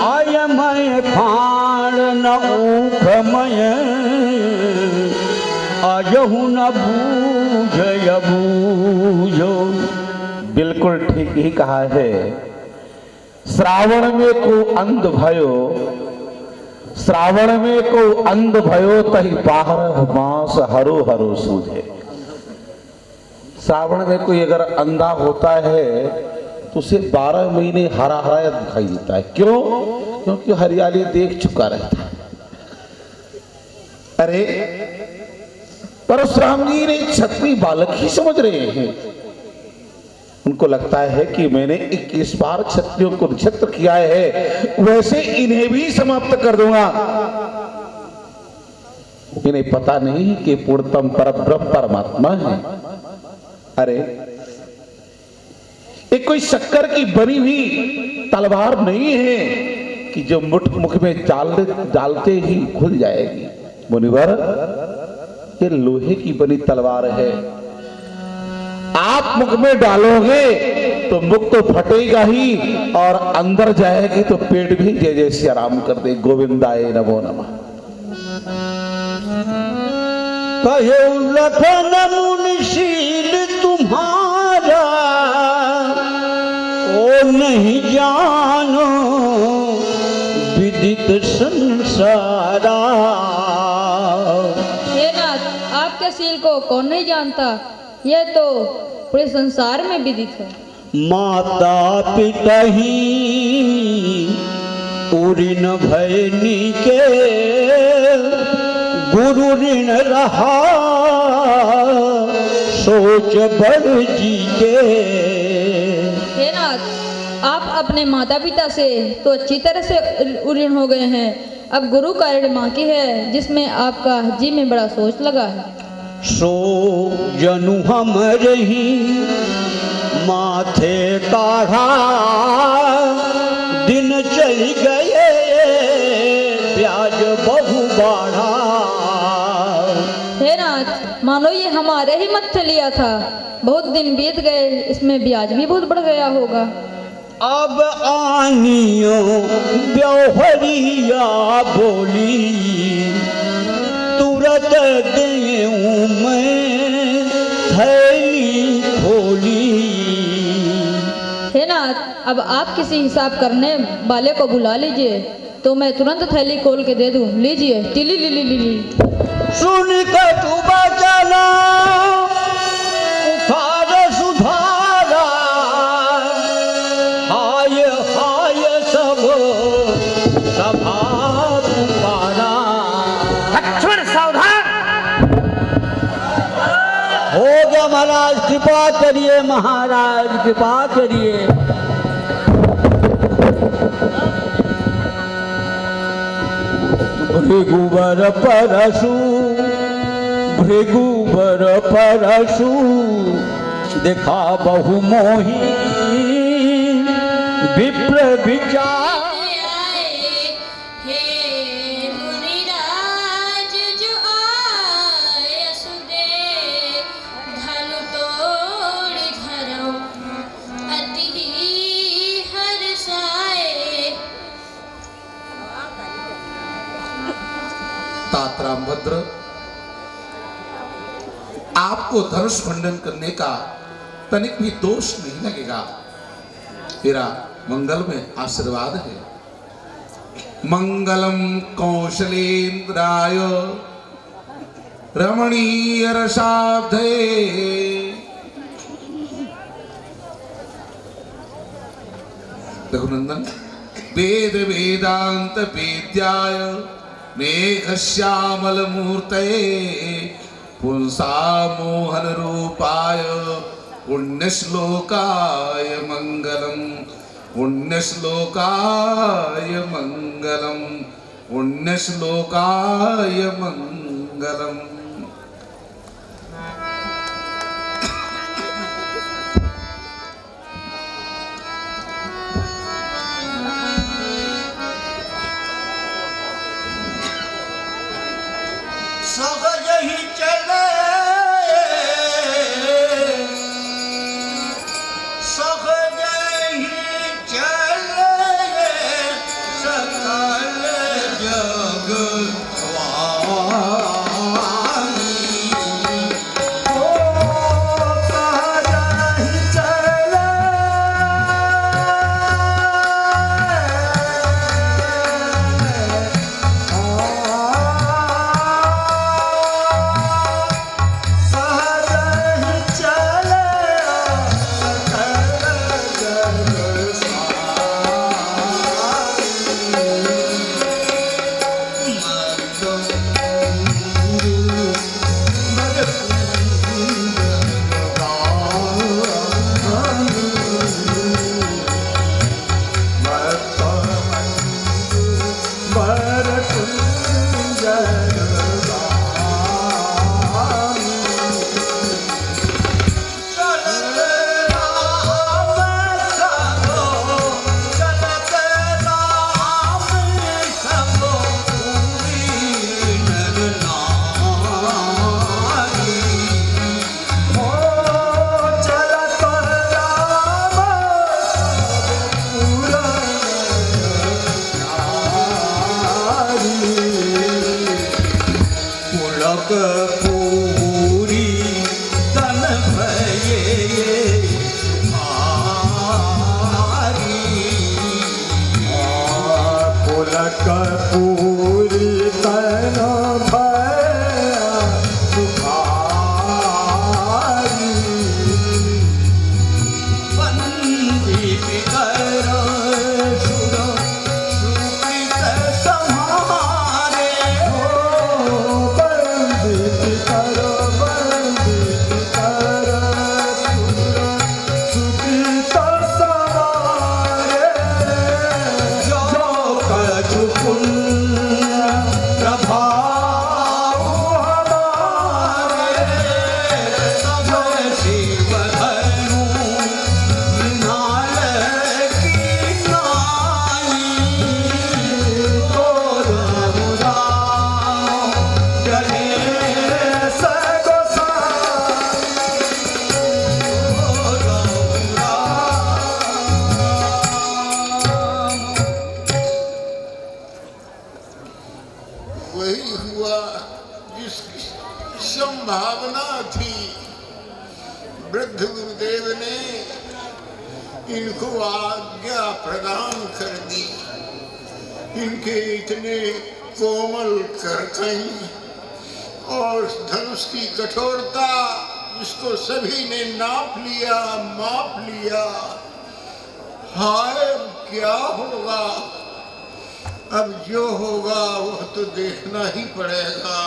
आयम सुखमय अजहु न बूझय बूझो। बिल्कुल ठीक ही कहा है। श्रावण में को अंध भयो, श्रावण में को अंध भयो तही बारह मास हरो हरो सूझे। श्रावण में कोई अगर अंधा होता है तो उसे 12 महीने हरा हरा दिखाई देता है। क्यों? क्योंकि हरियाली देख चुका रहता है। अरे परशुराम जी ने क्षत्रिय बालक ही समझ रहे हैं। उनको लगता है कि मैंने 21 बार क्षत्रियों को निक्षत्र किया है, वैसे इन्हें भी समाप्त कर दूंगा। इन्हें पता नहीं कि पूर्णतम परब्रह्म परमात्मा है। अरे एक कोई शक्कर की बनी हुई तलवार नहीं है कि जो मुख में डालते ही खुल जाएगी। मुनिवर, ये लोहे की बनी तलवार है। आप मुख में डालोगे तो मुख तो फटेगा ही और अंदर जाएगी तो पेट भी जय जैसे आराम कर दे। गोविंदाय नमो नमः। कहे लखन मुनिशील तुम्हारा ओ नहीं जानो विदित संसारा। हे नाथ, आपके शील को कौन नहीं जानता, यह तो पूरे संसार में विदित है। माता पिता ही उऋण भयनी के गुरु ऋण रहा सोच बड़ जी के। हे नाथ, आप अपने माता पिता से तो अच्छी तरह से ऋण हो गए हैं, अब गुरु का ऋण बाकी है जिसमें आपका जी में बड़ा सोच लगा है। सो जनु हम रही माथे काढ़ा दिन चल गए ब्याज बहु बाढ़ा। हे नाथ, मानो ये हमारे ही मत्थे लिया था, बहुत दिन बीत गए, इसमें ब्याज भी बहुत बढ़ गया होगा। अब आनियो ब्योहरिया बोली तुरंत देऊं मैं थैली खोली। हे नाथ, अब आप किसी हिसाब करने वाले को बुला लीजिए तो मैं तुरंत थैली खोल के दे दूं। लीजिए, टिली ली ली ली। सुन के तू बचना उखाड़ सुधारा, हाय हाय सब सभा पुकारा। लक्ष्मण सावधान। हो गया महाराज, कृपा करिए महाराज, कृपा करिए। भृगुवर परशु भृगुवर परशु देखा बहु मोही विप्र विचार। तात रामभद्र, आपको धनुष खंडन करने का तनिक भी दोष नहीं लगेगा। मेरा मंगल में आशीर्वाद है। मंगलम कौशलेन्द्राय रमणीय रसाब्धे रघुनंदन वेद वेदांत वेद्याय मेघश्यामल मूर्तये पुंसा मोहन रूपाय पुण्यश्लोकाय मंगलम पुण्यश्लोकाय मंगलम पुण्यश्लोकाय मंगलम। सहज ही चले सहज ही चले सकल जग कपूरी तन भया सुखारी वंदित करो सुर सुकृत सम्हारे हो वंदित करो सुकृत सवारे जो कछु पुण्य प्रभाव हमारे सब शिव धनु मृणाल की नाई तोर मुरार गणेश वही हुआ जिसकी संभावना थी। वृद्ध गुरुदेव ने इनको आज्ञा प्रदान कर दी। इनके इतने कोमल करकंज और धनुष की कठोरता जिसको सभी ने नाप लिया, माप लिया। हाय क्या होगा, अब जो होगा वह तो देखना ही पड़ेगा।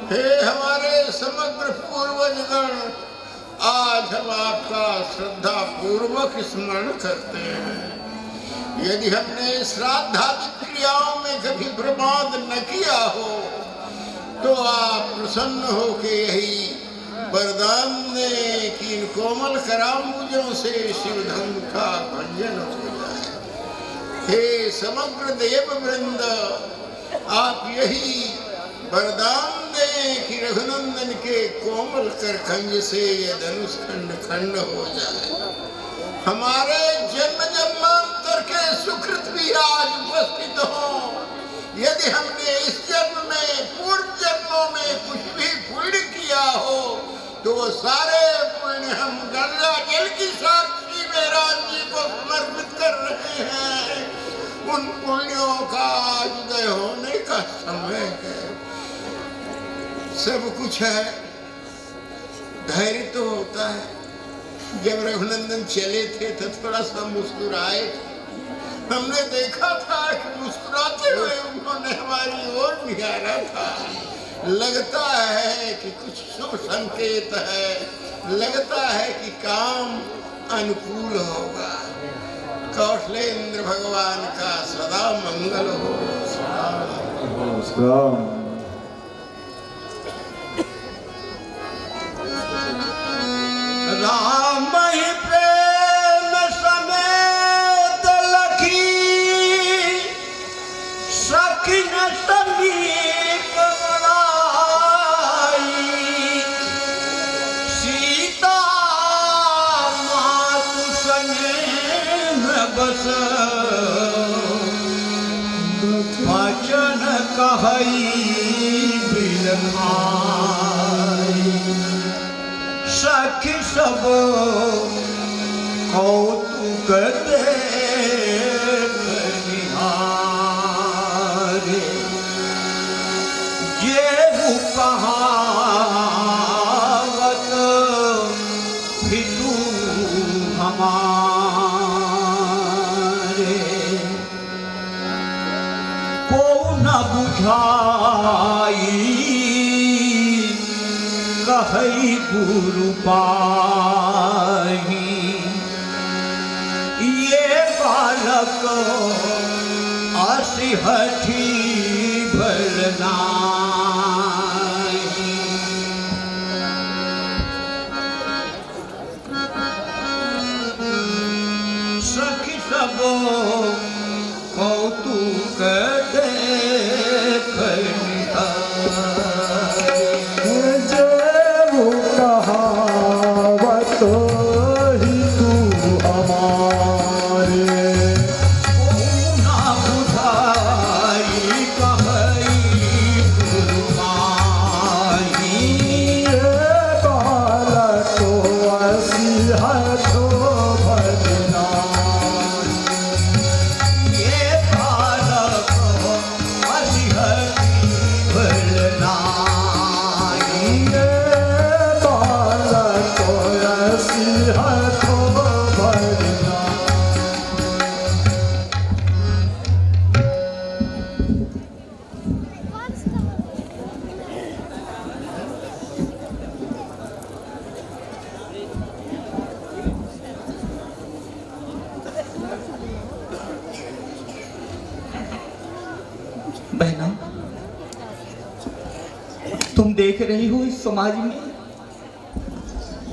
हे हमारे समग्र पूर्वजगण, आज हम आपका श्रद्धा पूर्वक स्मरण करते हैं। यदि हमने श्राद्धादि क्रियाओं में कभी प्रमाद न किया हो तो आप प्रसन्न हो के यही वरदान दें कि इन कोमल करांबुजों से शिवधन का भंजन हो जाए। हे समग्र देव वृंद, आप यही वरदान दें कि रघुनंदन के कोमल करखंज से ये धनुष खंड खंड हो जाए। हमारे जन्म जन्मांतर के सुकृत भी आज उपस्थित हों। यदि हमने इस जन्म में, पूर्व जन्मों में कुछ भी पुण्य किया हो तो वो सारे पुण्य हम गंगा जल की साक्षी में राज जी को समर्पित कर रहे हैं। उन पुण्यों का आज उदय होने का समय है। सब कुछ है, धैर्य तो होता है। जब रघुनंदन चले थे तो थोड़ा सा मुस्कुराए थे। हमने देखा था कि मुस्कुराते हुए उन्होंने हमारी ओर निहारा था। लगता है कि कुछ शुभ संकेत है, लगता है कि काम अनुकूल होगा। कौशलेंद्र भगवान का सदा मंगल हो। राम ही प्रेम समेत लखी सखी न समीप बनाई। सीता मातु सनेह बस वचन कहई बिन भाई। सखी सब कौतुक देख निहारे। जेहु कहावत फितू हमारे। को न बुझाई कहई गुरु पाही। ये बालक असिहठी भरनाई। सखी सब कौतुक देख कहावत ही तू हमारे। ना बुझाई कहई गुरु पाही। ये बालक असिहठो भरनाई। ये बालक तुम देख रही हो इस समाज में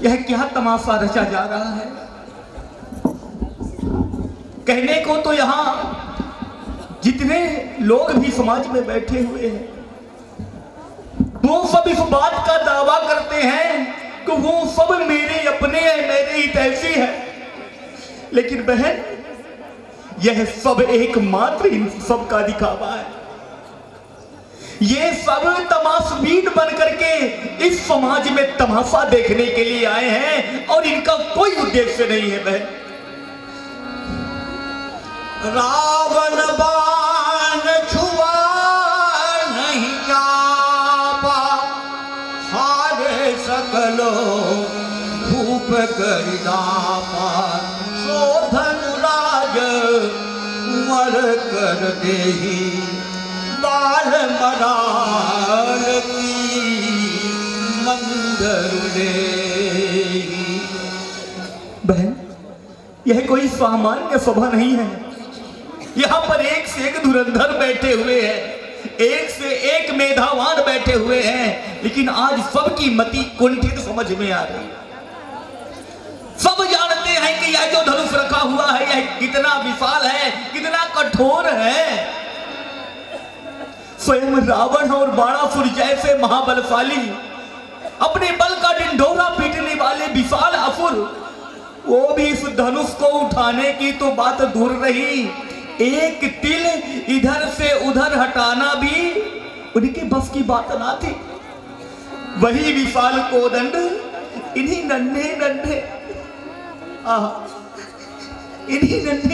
यह क्या तमाशा रचा जा रहा है। कहने को तो यहाँ जितने लोग भी समाज में बैठे हुए हैं वो सब इस बात का दावा करते हैं कि वो सब मेरे अपने हैं, मेरे ही तैसी है। लेकिन बहन, यह सब एकमात्र इन सब का दिखावा है। ये सब तमाशबीन बन करके इस समाज में तमाशा देखने के लिए आए हैं और इनका कोई उद्देश्य नहीं है बहन। रावण बाण छुआ नहीं जापा, हारे सकलो भूप गरिदापा, सो धनुराज मर कर देही, बाल मराल की मंदर लेही। बहन, यह कोई सामान्य सभा नहीं है। यहाँ पर एक से एक धुरंधर बैठे हुए हैं, एक से एक मेधावान बैठे हुए हैं, लेकिन आज सबकी मति कुंठित समझ में आ रही है। सब जानते हैं कि यह जो धनुष रखा हुआ है यह कितना विशाल है, कितना कठोर है। स्वयं रावण और बाणासुर जैसे महाबलशाली, अपने बल का ढिंढोरा पीटने वाले विशाल असुर, वो भी इस धनुष को उठाने की तो बात दूर रही, एक तिल इधर से उधर हटाना भी उनके बस की बात ना थी। वही विशाल कोदंड इन्हीं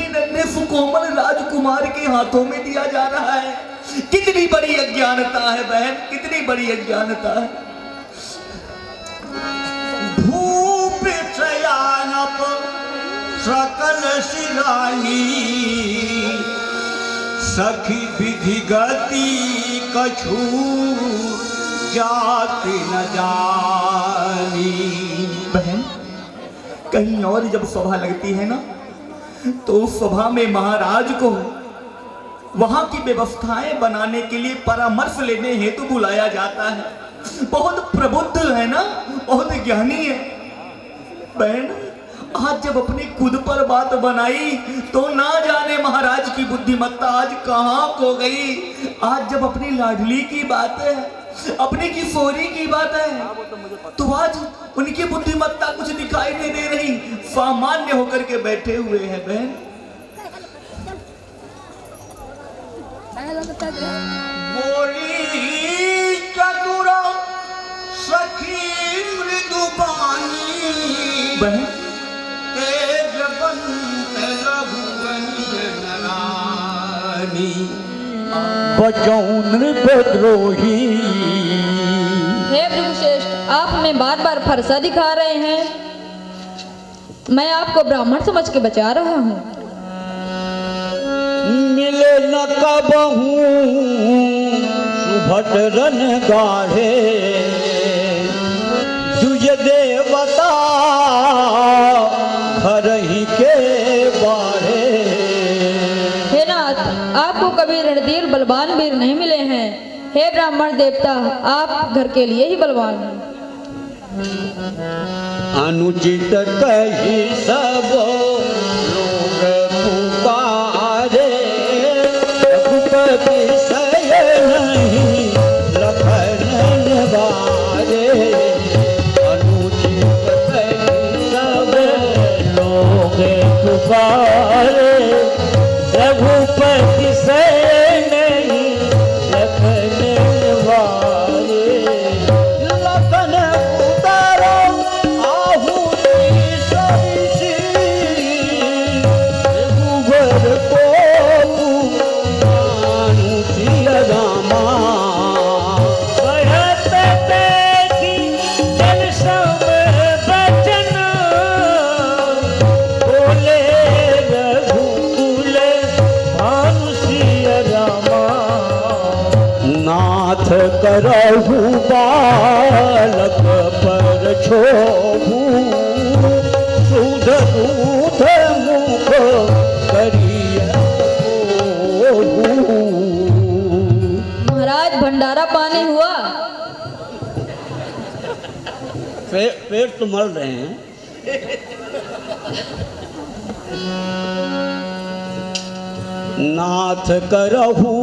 नन्हे सुकोमल राजकुमार के हाथों में दिया जा रहा है। कितनी बड़ी अज्ञानता है बहन, कितनी बड़ी अज्ञानता है। भूप शयानप सकल शिरानी, सखी विधि गति कछु जाति न जानी। बहन, कहीं और जब सभा लगती है ना तो उस सभा में महाराज को वहां की व्यवस्थाएं बनाने के लिए परामर्श लेने हेतु बुलाया जाता है। बहुत प्रबुद्ध है ना, बहुत ज्ञानी है। बहन, आज जब अपनी खुद पर बात बनाई तो ना जाने महाराज की बुद्धिमत्ता आज कहाँ खो गई। आज जब अपनी लाडली की बात है, अपनी किशोरी की बात है, तो आज उनकी बुद्धिमत्ता कुछ दिखाई नहीं दे रही, सामान्य होकर के बैठे हुए हैं। बहन, बोली चतुर सखी मृदुबानी, बहन, तेजवंत रघुवंश नरानी। बचौ नृपद्रोही। हे भृगुश्रेष्ठ, आप हमें बार बार फरसा दिखा रहे हैं। मैं आपको ब्राह्मण समझ के बचा रहा हूँ। मिले न कबहू सुभट रन गाढ़े, दुज देवता घर ही के बाढ़े। हे नाथ, आपको कभी रणधीर बलवान वीर नहीं मिले हैं। हे ब्राह्मण देवता, आप घर के लिए ही बलवान हैं। अनुचित कही सब लोग पुकारे, रघुपति सय नहीं लखन बारे। अनुचित कही सब लोग पुकारे, रघुपति सय नहीं लखन बारे। लखन उतारो आहुति सरिषि, रघुवर को मानुषि रामा। कहत देखी जन सब बचन, बोले रघुकुल भानुषि रामा। नाथ करहु बालक पर छोहु, सुध दूध मुख करिय कोहु। महाराज, भंडारा पानी हुआ? पेट तो मल रहे हैं। नाथ करहु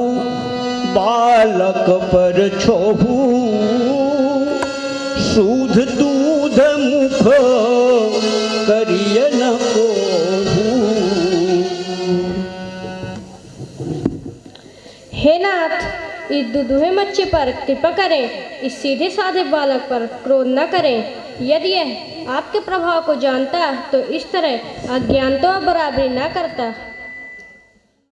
बालक पर छोहू, सूध दूध मुख करिय न कोहू। हे नाथ, इस दुधुए मच्छी पर कृपा करें, इस सीधे साधे बालक पर क्रोध न करें। यदि यह आपके प्रभाव को जानता तो इस तरह अज्ञान तो बराबरी न करता।